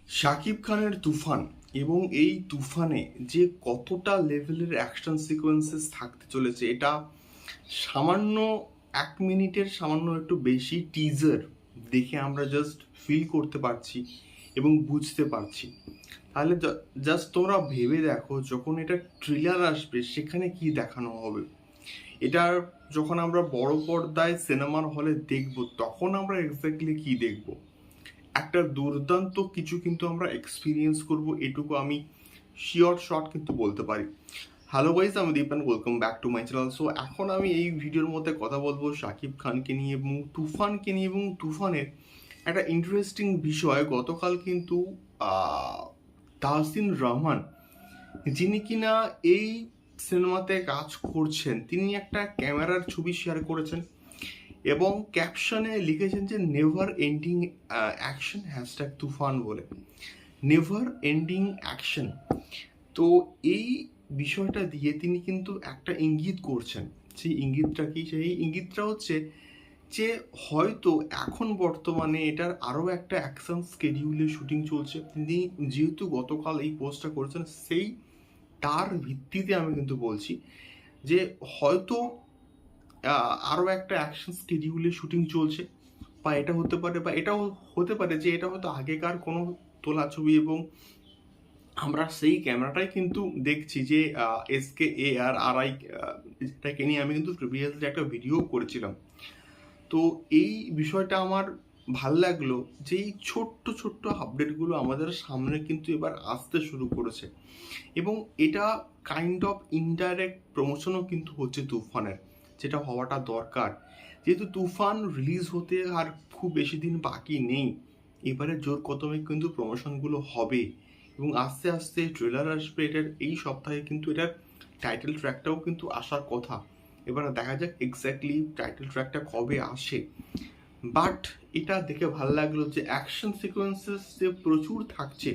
শাকিব খানের তুফান এবং এই তুফানে যে কতটা লেভেলের অ্যাকশন সিকোয়েন্সেস থাকতে চলেছে, এটা সামান্য 1 মিনিটের সামান্য একটু বেশি টিজার দেখে আমরা জাস্ট ফিল করতে পারছি এবং বুঝতে পারছি। তাহলে জাস্ট তোমরা ভেবে দেখো, যখন এটা ট্রেলার আসবে সেখানে কি দেখানো হবে। এটার যখন আমরা বড় পর্দায় সিনেমার হলে দেখব, তখন আমরা এক্স্যাক্টলি কি দেখব। একটা দুর্দান্ত কিছু কিন্তু আমরা এক্সপিরিয়েন্স করব, এটুকু আমি শিওর শট কিন্তু বলতে পারি। হ্যালো গাইস, আমি Deep and welcome back to my channel. So এখন আমি এই ভিডিওর মধ্যে কথা বলবো শাকিব খানকে নিয়ে এবং তুফানকে নিয়ে, এবং তুফানের একটা ইন্টারেস্টিং বিষয়। গতকাল কিন্তু তাহসিন রহমান, যিনি কিনা এই সিনেমাতে কাজ করছেন, তিনি একটা ক্যামেরার ছবি শেয়ার করেছেন এবং ক্যাপশনে লিখেছেন যে নেভার এন্ডিং অ্যাকশন হ্যাশট্যাগ তুফান বলে। Never ending action. তো এই বিষয়টা দিয়ে তিনি কিন্তু একটা ইঙ্গিত করছেন। সেই ইঙ্গিতটা কি? সেই ইঙ্গিতটা হচ্ছে যে হয়তো এখন বর্তমানে এটার আরও একটা অ্যাকশন স্কেডিউলে শুটিং চলছে। তিনি যেহেতু গতকাল এই পোস্টটা করেছেন, সেই তার ভিত্তিতে আমি কিন্তু বলছি যে হয়তো আরও একটা অ্যাকশন স্কেডিউলে শুটিং চলছে, বা এটা হতে পারে, বা এটাও হতে পারে যে এটা হয়তো আগেকার কোনো তোলা ছবি এবং আমরা সেই ক্যামেরাটাই কিন্তু দেখছি। যে SKARRI, যেটাকে নিয়ে আমি কিন্তু প্রিভিয়াসলি একটা ভিডিও করেছিলাম। তো এই বিষয়টা আমার ভাল লাগলো যে এই ছোট্ট ছোট্ট আপডেটগুলো আমাদের সামনে কিন্তু এবার আসতে শুরু করেছে, এবং এটা কাইন্ড অফ ইনডাইরেক্ট প্রমোশনও কিন্তু হচ্ছে তুফানের, যেটা হওয়াটা দরকার। যেহেতু তুফান রিলিজ হতে আর খুব বেশি দিন বাকি নেই, এবারে জোর কদমে কিন্তু প্রমোশনগুলো হবে এবং আস্তে আস্তে ট্রেলার আসবে। এটার এই সপ্তাহে কিন্তু এটার টাইটেল ট্র্যাকটাও কিন্তু আসার কথা। এবার দেখা যাক এক্স্যাক্টলি টাইটেল ট্র্যাকটা কবে আসে। বাট এটা দেখে ভালো লাগলো যে অ্যাকশন সিকোয়েন্সেস যে প্রচুর থাকছে,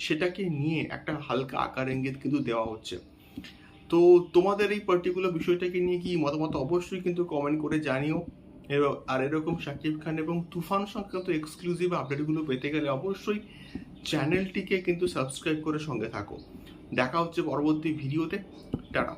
সেটাকে নিয়ে একটা হালকা আকার ইঙ্গিত কিন্তু দেওয়া হচ্ছে। তো তোমাদের এই পার্টিকুলার বিষয়টাকে নিয়ে কি মতামত অবশ্যই কিন্তু কমেন্ট করে জানিও। আর এরকম শাকিব খান এবং তুফান সংক্রান্ত এক্সক্লুসিভ আপডেটগুলো পেতে গেলে অবশ্যই চ্যানেলটিকে কিন্তু সাবস্ক্রাইব করে সঙ্গে থাকো। দেখা হচ্ছে পরবর্তী ভিডিওতে। টাটা।